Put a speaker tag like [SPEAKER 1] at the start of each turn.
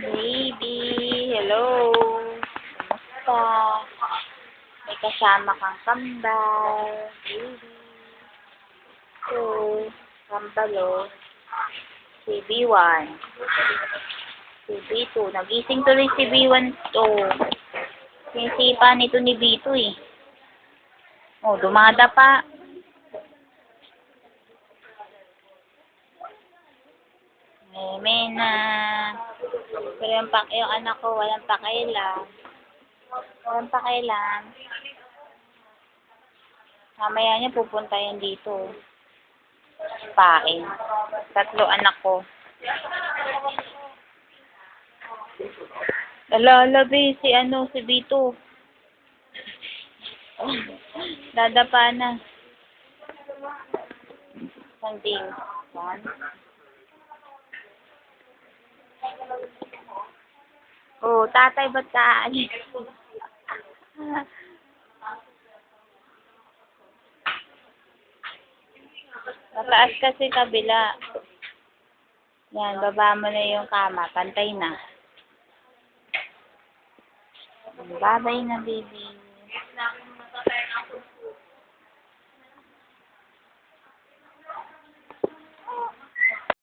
[SPEAKER 1] Baby, hello. Kamusta? May kasama kang kambal. Baby. So, kambalo. Si B1. Si B2. Nagising tuloy si B1 to. Sinisipa nito ni B2 eh. Oh, dumada pa. Mena. Pero yung anak ko, walang pakailan. Walang pakailan. Mamaya niya pupunta yan dito. Pain. 3 anak ko. Lalabi si B2. Dadapa na. Sanding. Yan. Oh, tatay, ba't ka aalis? Mataas kasi kabila. Yan, baba mo na yung kama. Pantay na. Babay na, baby.